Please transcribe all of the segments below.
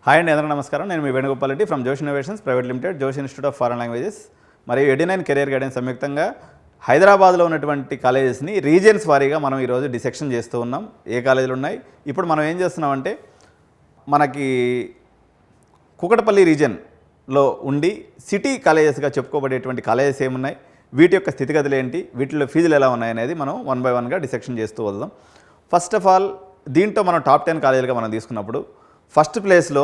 Hi అండి, అందరికీ నమస్కారం. నేను మీ వేణుగోపాల్ రెడ్డి ఫ్రమ్ జోష్ ఇన్నోవేషన్స్ ప్రైవేట్ లిమిటెడ్, జోష్ ఇన్స్టిట్యూట్ ఆఫ్ ఫారెన్ లాంగ్వేజెస్ మరియు 89 కెరియర్ గైడెన్స్ సంయుక్తంగా హైదరాబాద్లో ఉన్నటువంటి కాలేజెస్ని రీజియన్స్ వారీగా మనం ఈరోజు డిసెక్షన్ చేస్తూ ఉన్నాం. ఏ కాలేజీలు ఉన్నాయి, ఇప్పుడు మనం ఏం చేస్తున్నామంటే మనకి కూకట్పల్లి రీజియన్లో ఉండి సిటీ కాలేజెస్గా చెప్పుకోబడేటువంటి కాలేజెస్ ఏమున్నాయి, వీటి యొక్క స్థితిగతులు ఏంటి, వీటిలో ఫీజులు ఎలా ఉన్నాయనేది మనం 1 by 1గా డిసెక్షన్ చేస్తూ వద్దాం. ఫస్ట్ ఆఫ్ ఆల్ దీంట్లో మనం టాప్ 10 కాలేజీలుగా మనం తీసుకున్నప్పుడు ఫస్ట్ ప్లేస్లో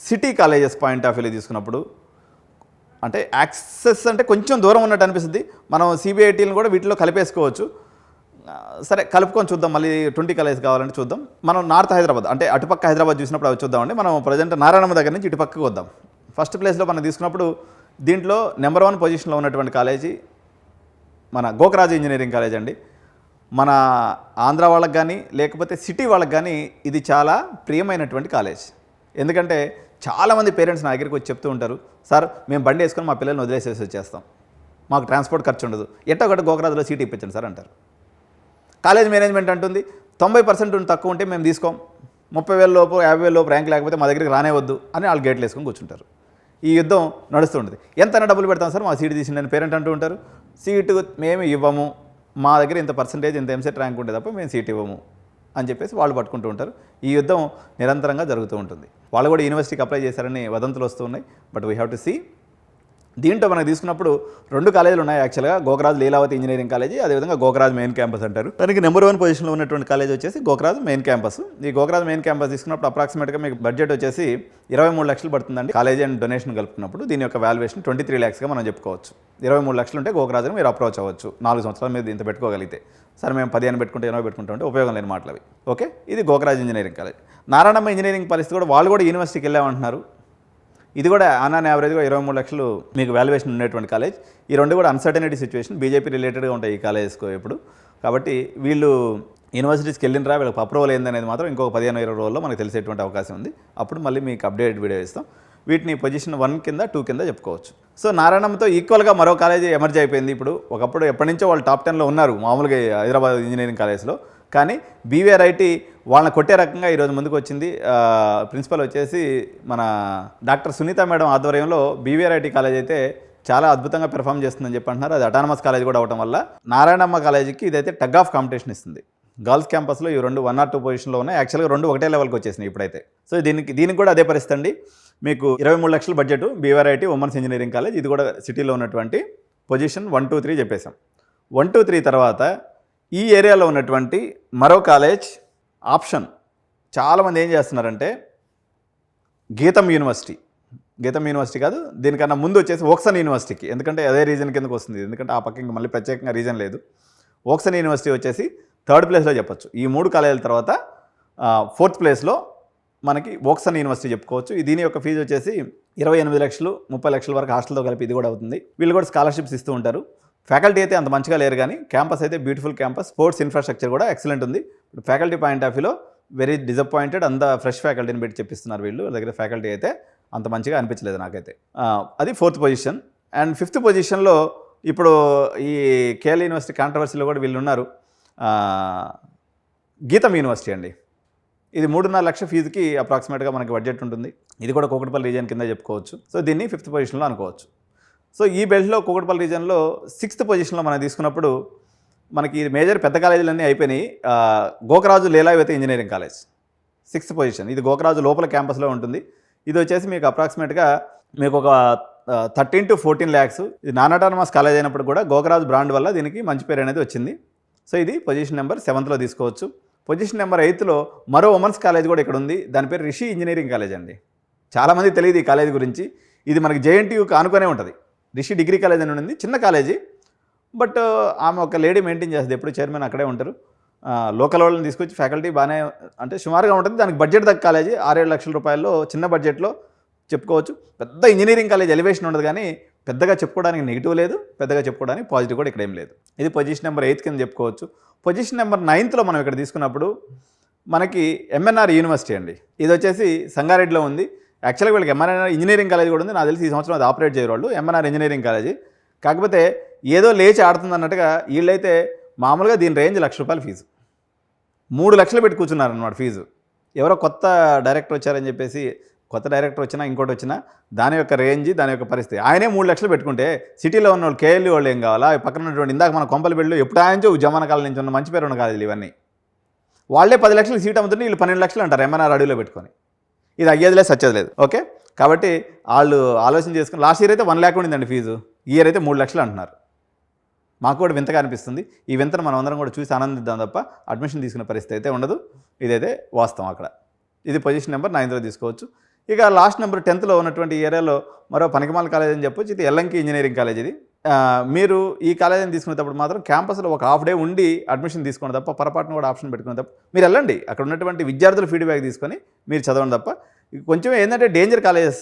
సిటీ కాలేజెస్ పాయింట్ ఆఫ్ వ్యూలో తీసుకున్నప్పుడు అంటే యాక్సెస్ అంటే కొంచెం దూరం ఉన్నట్టు అనిపిస్తుంది. మనం సిబిఐటీలను కూడా వీటిలో కలిపేసుకోవచ్చు. సరే, కలుపుకొని చూద్దాం. మళ్ళీ 20 కాలేజెస్ కావాలంటే చూద్దాం. మనం నార్త్ హైదరాబాద్ అంటే అటుపక్క హైదరాబాద్ చూసినప్పుడు అవి చూద్దామండి. మనం ప్రజెంట్ నారాయణమ్మ దగ్గర నుంచి ఇటుపక్కకు వద్దాం. ఫస్ట్ ప్లేస్లో మనం తీసుకున్నప్పుడు దీంట్లో నెంబర్ 1 పొజిషన్లో ఉన్నటువంటి కాలేజీ మన గోకరాజు ఇంజనీరింగ్ కాలేజ్ అండి. మన ఆంధ్ర వాళ్ళకి కానీ లేకపోతే సిటీ వాళ్ళకి కానీ ఇది చాలా ప్రియమైనటువంటి కాలేజ్. ఎందుకంటే చాలామంది పేరెంట్స్ నా దగ్గరికి వచ్చి చెప్తూ ఉంటారు, సార్ మేము బండి వేసుకొని మా పిల్లల్ని వదిలేసేసి వచ్చేస్తాం, మాకు ట్రాన్స్పోర్ట్ ఖర్చు ఉండదు, ఎట్టో ఒకటి గోకరాజులో సీట్ ఇప్పించండి సార్ అంటారు. కాలేజ్ మేనేజ్మెంట్ అంటుంది 90% తక్కువ ఉంటే మేము తీసుకోం, 30,000 లోపు 50,000 లోపు ర్యాంక్ లేకపోతే మా దగ్గరికి రానే వద్దు అని వాళ్ళు గేట్లు వేసుకొని కూర్చుంటారు. ఈ యుద్ధం నడుస్తూ ఉంటుంది. ఎంతైనా డబ్బులు పెడతాం సార్ మా సీటు తీసిండని పేరెంట్ అంటూ ఉంటారు. సీటు మేము ఇవ్వము, మా దగ్గర ఇంత పర్సెంటేజ్ ఇంత ఎంసెట్ ర్యాంక్ ఉంటే తప్ప మేము సీట్ ఇవ్వము అని చెప్పేసి వాళ్ళు పట్టుకుంటూ ఉంటారు. ఈ యుద్ధం నిరంతరంగా జరుగుతూ ఉంటుంది. వాళ్ళు కూడా యూనివర్సిటీకి అప్లై చేశారని వదంతులు వస్తూ ఉన్నాయి. But we have to see. దీంట్లో మనకు తీసుకున్నప్పుడు 2 కాలేజీలు ఉన్నాయి యాక్చువల్గా. గోకరాజు లీలావతి ఇంజనీరింగ్ కాలేజీ, అదేవిధంగా గోకరాజు మెయిన్ క్యాంపస్ అంటారు. దానికి నెంబర్ 1 పొజిషన్లో ఉన్నటువంటి కాలేజ్ వచ్చేసి గోకరాజు మెయిన్ క్యాంపస్. ఈ గోకరాజు మెయిన్ క్యాంపస్ తీసుకున్నప్పుడు అప్రాక్సిమేట్గా మీకు బడ్జెట్ వచ్చేసి 23 లక్షలు పడుతుందండి. కాలేజీ అండ్ డొనేషన్ కలుపుకున్నప్పుడు దీని యొక్క వాల్యుయేషన్ 23 lakhsగా మనం చెప్పుకోవచ్చు. 23 లక్షలు ఉంటే గోకరాజుని మీరు అప్రోచ్ అవ్వచ్చు. 4 సంవత్సరాల మీద ఇంత పెట్టుకోగలిగితే. సరే మేము 15 పెట్టుకుంటే 20 పెట్టుకుంటా ఉంటే ఉపయోగం లేని మాటలు అవి. ఓకే, ఇది Gokaraju engineering college. Narayanamma engineering పరిస్థితి కూడా వాళ్ళు కూడా యూనివర్సిటీకి వెళ్ళామంటున్నారు. ఇది కూడా ఆన్ యావరేజ్గా 23 లక్షలు మీకు వాల్యుయేషన్ ఉండేటువంటి కాలేజ్. ఈ 2 కూడా అన్సర్టనిటీ సిచ్యువేషన్, బీజేపీ రిలేటెడ్గా ఉంటాయి ఈ కాలేజెస్కు ఎప్పుడు. కాబట్టి వీళ్ళు యూనివర్సిటీస్కి వెళ్ళినరా, వీళ్ళకి అప్రూవల్ ఏందనేది మాత్రం ఇంకొక 15-20 రోజుల్లో మనకు తెలిసేటువంటి అవకాశం ఉంది. అప్పుడు మళ్ళీ మీకు అప్డేట్ వీడియో ఇస్తాం. వీటిని పొజిషన్ 1 కింద 2 కింద చెప్పుకోవచ్చు. సో నారాయణమ్మతో ఈక్వల్గా మరో కాలేజీ ఎమర్జ్ అయిపోయింది. ఇప్పుడు ఒకప్పుడు ఎప్పటి నుంచో వాళ్ళు టాప్ 10లో ఉన్నారు మామూలుగా హైదరాబాద్ ఇంజనీరింగ్ కాలేజ్లో. కానీ బీవీఆర్ఐటీ వాళ్ళని కొట్టే రకంగా ఈరోజు ముందుకు వచ్చింది. ప్రిన్సిపల్ వచ్చేసి మన డాక్టర్ సునీత మేడం ఆధ్వర్యంలో బీవీఆర్ఐటీ కాలేజ్ అయితే చాలా అద్భుతంగా పెర్ఫామ్ చేస్తుందని చెప్పి అంటున్నారు. అది అటానమస్ కాలేజ్ కూడా అవడం వల్ల నారాయణమ్మ కాలేజీకి ఇదైతే టగ్ ఆఫ్ కాంపిటీషన్ ఇస్తుంది. గర్ల్స్ క్యాంపస్లో ఈ 2 1 or 2 పొజిషన్లో ఉన్నాయి. యాక్చువల్గా 2 ఒకటే లెవెల్కి వచ్చేసినాయి ఇప్పుడైతే. సో దీనికి కూడా అదే పరిస్థితి అండి. మీకు 23 లక్షల budget BVRIT women's engineering college. ఇది కూడా సిటీలో ఉన్నటువంటి పొజిషన్ 1, 2, 3 చెప్పేశాం. 1, 2, 3 తర్వాత ఈ ఏరియాలో ఉన్నటువంటి మరో కాలేజ్ ఆప్షన్. చాలామంది ఏం చేస్తున్నారంటే గీతం యూనివర్సిటీ కాదు, దీనికన్నా ముందు వచ్చేసి ఓక్సన్ యూనివర్సిటీకి, ఎందుకంటే అదే రీజన్ కిందకు వస్తుంది. ఎందుకంటే ఆ పక్క ఇంకా మళ్ళీ ప్రత్యేకంగా రీజన్ లేదు. ఓక్సన్ యూనివర్సిటీ వచ్చేసి 3rd ప్లేస్లో చెప్పొచ్చు. ఈ 3 కాలేజీల తర్వాత 4th ప్లేస్లో మనకి ఓక్సన్ యూనివర్సిటీ చెప్పుకోవచ్చు. దీని యొక్క ఫీజు వచ్చేసి 28 లక్షలు 30 లక్షల వరకు హాస్టల్తో కలిపి ఇది కూడా అవుతుంది. వీళ్ళు కూడా స్కాలర్షిప్స్ ఇస్తూ ఉంటారు. ఫ్యాకల్టీ అయితే అంత మంచిగా లేరు, కానీ క్యాంపస్ అయితే బ్యూటిఫుల్ క్యాంపస్. స్పోర్ట్స్ ఇన్ఫ్రాస్ట్రక్చర్ కూడా ఎక్సలెంట్ ఉంది. ఫ్యాకల్టీ పాయింట్ ఆఫ్ వ్యూలో వెరీ డిసప్పాయింటెడ్. అంత ఫ్రెష్ ఫ్యాకల్టీని పెట్టి చెప్పిస్తున్నారు వీళ్ళు. వాళ్ళ దగ్గర ఫ్యాకల్టీ అయితే అంత మంచిగా అనిపించలేదు నాకైతే. అది 4th పొజిషన్. అండ్ 5th పొజిషన్లో ఇప్పుడు ఈ కేఎల్ యూనివర్సిటీ కాంట్రవర్సీలో కూడా వీళ్ళు ఉన్నారు. గీతం యూనివర్సిటీ అండి. ఇది 3.5 లక్షల ఫీజుకి అప్రాక్సిమేట్గా మనకి బడ్జెట్ ఉంటుంది. ఇది కూడా కూకట్పల్లి రీజియన్ కింద చెప్పుకోవచ్చు. సో దీన్ని 5th పొజిషన్లో అనుకోవచ్చు. సో ఈ బెల్ట్లో కూకట్పల్లి రీజియన్లో 6th పొజిషన్లో మనం తీసుకున్నప్పుడు మనకి మేజర్ పెద్ద కాలేజీలన్నీ అయిపోయినాయి. Gokaraju Leelavathi engineering college 6th పొజిషన్. ఇది గోకరాజు లోపల క్యాంపస్లో ఉంటుంది. ఇది వచ్చేసి మీకు అప్రాక్సిమేట్గా మీకు ఒక 13 to 14 lakhs. ఇది నాన్ అటానమస్ కాలేజ్ అయినప్పుడు కూడా గోకరాజు బ్రాండ్ వల్ల దీనికి మంచి పేరు అనేది వచ్చింది. సో ఇది పొజిషన్ నెంబర్ 7లో తీసుకోవచ్చు. పొజిషన్ నెంబర్ 8లో మరో ఉమెన్స్ కాలేజ్ కూడా ఇక్కడ ఉంది. దాని పేరు రిషి ఇంజనీరింగ్ కాలేజ్ అండి. చాలామంది తెలియదు ఈ కాలేజ్ గురించి. ఇది మనకి జేఎన్టీయూకి ఆనుకునే ఉంటుంది. రిషి డిగ్రీ కాలేజ్ అని ఉంది, చిన్న కాలేజీ. బట్ ఆమె ఒక లేడీ మెయింటైన్ చేస్తుంది, ఎప్పుడు చైర్మన్ అక్కడే ఉంటారు. లోకల్ వాళ్ళని తీసుకొచ్చి ఫ్యాకల్టీ బాగానే అంటే సుమారుగా ఉంటుంది. దానికి బడ్జెట్ తగ్గ కాలేజీ 6-7 లక్షల రూపాయల్లో చిన్న బడ్జెట్లో చెప్పుకోవచ్చు. పెద్ద ఇంజనీరింగ్ కాలేజ్ ఎలివేషన్ ఉండదు, కానీ పెద్దగా చెప్పుకోవడానికి నెగిటివ్ లేదు, పెద్దగా చెప్పుకోవడానికి పాజిటివ్ కూడా ఇక్కడ ఏం లేదు. ఇది పొజిషన్ నెంబర్ 8 కింద చెప్పుకోవచ్చు. పొజిషన్ నెంబర్ 9లో మనం ఇక్కడ తీసుకున్నప్పుడు మనకి ఎంఎన్ఆర్ యూనివర్సిటీ అండి. ఇది వచ్చేసి సంగారెడ్డిలో ఉంది. యాక్చువల్గా వీళ్ళకి ఎంఎన్ఆర్ ఇంజనీరింగ్ కాలేజ్ కూడా ఉంది. నాకు తెలిసి ఈ సంవత్సరం అది ఆపరేట్ చేయరు వాళ్ళు, ఎంఎన్ఆర్ ఇంజనీరింగ్ కాలేజీ. కాకపోతే ఏదో లేచి ఆడుతుంది అన్నట్టుగా వీళ్ళైతే మామూలుగా దీని రేంజ్ 1 లక్ష రూపాయల ఫీజు, 3 లక్షలు పెట్టి కూర్చున్నారనమాట ఫీజు. ఎవరో కొత్త డైరెక్టర్ వచ్చారని చెప్పేసి కొత్త డైరెక్టర్ వచ్చినా ఇంకోటి వచ్చినా దాని యొక్క రేంజ్ దాని యొక్క పరిస్థితి ఆయనే 3 లక్షలు పెట్టుకుంటే సిటీలో ఉన్న వాళ్ళు కేఎల్ఈ వాళ్ళు ఏం కావాలా పక్కన ఉన్నటువంటి ఇందాక మన కొంపలబెళ్ళు ఎప్పుడు ఆయనచో జమాన కాలం నుంచి ఉన్న మంచి పేరు ఉన్న కాలేజీలు ఇవన్నీ వాళ్ళే 10 లక్షలు సీట్ అమ్ముతుంటే వీళ్ళు 12 లక్షలు అంటారు ఎంఎన్ఆర్ అడవిలో పెట్టుకొని ఇది అయ్యేది లేదు సచ్చేది లేదు ఓకే కాబట్టి వాళ్ళు ఆలోచన చేసుకుని లాస్ట్ ఇయర్ అయితే 1 lakh ఉండిందండి ఫీజు ఈ ఇయర్ అయితే 3 లక్షలు అంటున్నారు మాకు కూడా వింతగా అనిపిస్తుంది ఈ వింతను మనం అందరం కూడా చూసి ఆనందిద్దాం తప్ప అడ్మిషన్ తీసుకునే పరిస్థితి అయితే ఉండదు ఇదైతే వాస్తవం అక్కడ ఇది పొజిషన్ నెంబర్ 9th తీసుకోవచ్చు ఇక లాస్ట్ నెంబర్ 10th ఉన్నటువంటి ఏరియాలో మరో పనికిమాల కాలేజ్ అని చెప్పొచ్చు ఇది ఎల్ఎంకి ఇంజనీరింగ్ కాలేజ్ ఇది మీరు ఈ కాలేజీని తీసుకునేటప్పుడు మాత్రం క్యాంపస్లో ఒక హాఫ్ డే ఉండి అడ్మిషన్ తీసుకోండి తప్ప పొరపాటును కూడా ఆప్షన్ పెట్టుకునే తప్ప మీరు వెళ్ళండి అక్కడ ఉన్నటువంటి విద్యార్థుల ఫీడ్బ్యాక్ తీసుకొని మీరు చదవండి తప్ప కొంచెం ఏంటంటే డేంజర్ కాలేజెస్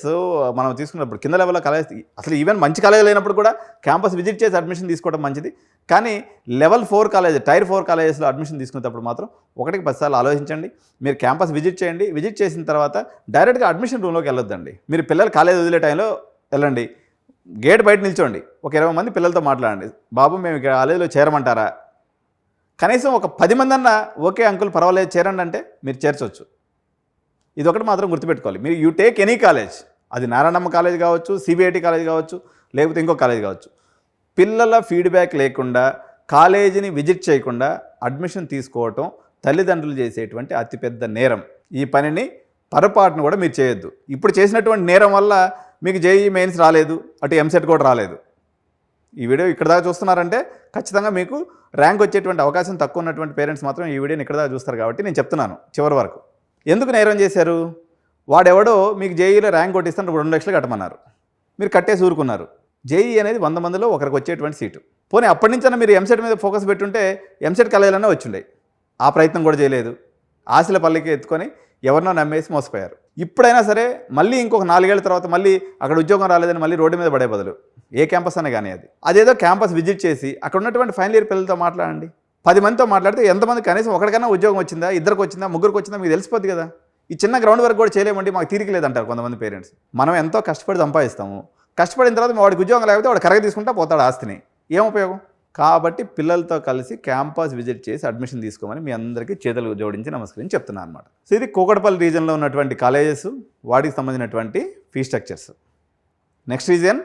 మనం తీసుకున్నప్పుడు కింద లెవెల్లో కాలేజ్ అసలు ఈవెన్ మంచి కాలేజ్ లేనప్పుడు కూడా క్యాంపస్ విజిట్ చేసి అడ్మిషన్ తీసుకోవడం మంచిది కానీ లెవెల్ 4 కాలేజ్ టైర్ 4 కాలేజెస్లో అడ్మిషన్ తీసుకునేటప్పుడు మాత్రం 1కి 10 సార్లు ఆలోచించండి మీరు క్యాంపస్ విజిట్ చేయండి విజిట్ చేసిన తర్వాత డైరెక్ట్గా అడ్మిషన్ రూమ్లోకి వెళ్ళొద్దండి మీరు పిల్లలు కాలేజ్ వదిలే టైంలో వెళ్ళండి గేట్ బయట నిల్చోండి ఒక 20 మంది పిల్లలతో మాట్లాడండి బాబు మేము ఇక్కడ కాలేజీలో చేరమంటారా కనీసం ఒక 10 మంది అన్నా ఓకే అంకుల్ పర్వాలేదు చేరండి అంటే మీరు చేర్చవచ్చు ఇది ఒకటి మాత్రం గుర్తుపెట్టుకోవాలి మీరు యూ టేక్ ఎనీ కాలేజ్ అది నారాయణమ్మ కాలేజ్ కావచ్చు సిబిఐటి కాలేజ్ కావచ్చు లేకపోతే ఇంకో కాలేజ్ కావచ్చు పిల్లల ఫీడ్బ్యాక్ లేకుండా కాలేజీని విజిట్ చేయకుండా అడ్మిషన్ తీసుకోవటం తల్లిదండ్రులు చేసేటువంటి అతిపెద్ద నేరం ఈ పనిని పొరపాటును కూడా మీరు చేయొద్దు ఇప్పుడు చేసినటువంటి నేరం వల్ల మీకు జేఈఈ మెయిన్స్ రాలేదు అటు ఎంసెట్ కూడా రాలేదు ఈ వీడియో ఇక్కడ దాకా చూస్తున్నారంటే ఖచ్చితంగా మీకు ర్యాంక్ వచ్చేటువంటి అవకాశం తక్కువ ఉన్నటువంటి పేరెంట్స్ మాత్రం ఈ వీడియోని ఇక్కడ దాకా చూస్తారు కాబట్టి నేను చెప్తున్నాను చివరి వరకు ఎందుకు నేరం చేశారు వాడెవడో మీకు జేఈలో ర్యాంక్ కొట్టిస్తాను 2 లక్షలు కట్టమన్నారు మీరు కట్టేసి ఊరుకున్నారు జేఈ అనేది 100 మందిలో ఒకరికి వచ్చేటువంటి సీటు పోనీ అప్పటి నుంచైనా మీరు ఎంసెట్ మీద ఫోకస్ పెట్టుంటే ఎంసెట్ కాలేజీలన్నా వచ్చిండే ఆ ప్రయత్నం కూడా చేయలేదు ఆశల పల్లికి ఎత్తుకొని ఎవరినో నమ్మేసి మోసపోయారు ఇప్పుడైనా సరే మళ్ళీ ఇంకొక 4 ఏళ్ల తర్వాత మళ్ళీ అక్కడ ఉద్యోగం రాలేదని మళ్ళీ రోడ్డు మీద పడే బదులు ఏ క్యాంపస్ అనే కానీ అదేదో క్యాంపస్ విజిట్ చేసి అక్కడ ఉన్నటువంటి ఫైనల్ ఇయర్ పిల్లలతో మాట్లాడండి 10 మందితో మాట్లాడితే ఎంతమంది కనీసం ఒకరికైనా ఉద్యోగం వచ్చిందా 2కి వచ్చిందా 3కి వచ్చిందా మీకు తెలిసిపోద్ది కదా ఈ చిన్న గ్రౌండ్ వర్క్ కూడా చేయలేమండి మాకు తీరిక లేదంటారు కొంతమంది పేరెంట్స్ మనం ఎంతో కష్టపడి సంపాదిస్తాము కష్టపడిన తర్వాత వాడికి ఉద్యోగం లేకపోతే వాడు కరగ తీసుకుంటా పోతాడు ఆస్తిని ఏం ఉపయోగం కాబట్టి పిల్లలతో కలిసి క్యాంపస్ విజిట్ చేసి అడ్మిషన్ తీసుకోమని మీ అందరికీ చేతులు జోడించి నమస్కరించి చెప్తున్నాను అనమాట సో ఇది కూకట్పల్లి రీజన్లో ఉన్నటువంటి కాలేజెస్ వాటికి సంబంధించినటువంటి ఫీ స్ట్రక్చర్స్ నెక్స్ట్ రీజన్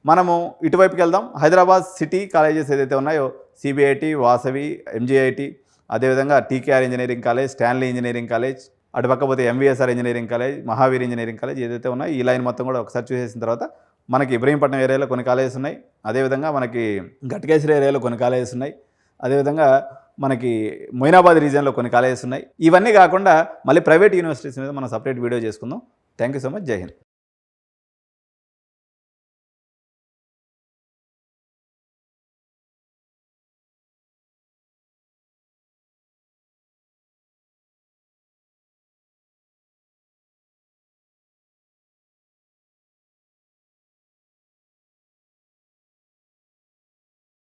మనము ఇటువైపుకి వెళ్దాం హైదరాబాద్ సిటీ కాలేజెస్ ఏదైతే ఉన్నాయో సిబిఐటి వాసవి ఎంజిఐటి అదేవిధంగా TKR engineering college Stanley engineering college అటు పక్కపోతే MVSR engineering college Mahavir engineering college ఏదైతే ఉన్నాయో ఈ లైన్ మొత్తం కూడా ఒకసారి చూసేసిన తర్వాత మనకి ఇబ్రహీంపట్నం ఏరియాలో కొన్ని కాలేజెస్ ఉన్నాయి అదేవిధంగా మనకి ఘట్కేశ్వరి ఏరియాలో కొన్ని కాలేజెస్ ఉన్నాయి అదేవిధంగా మనకి మొయినాబాద్ రీజియన్లో కొన్ని కాలేజెస్ ఉన్నాయి ఇవన్నీ కాకుండా మళ్ళీ ప్రైవేట్ యూనివర్సిటీస్ మీద మనం సపరేట్ వీడియో చేసుకుందాం థ్యాంక్ యూ సో మచ్ జై హింద్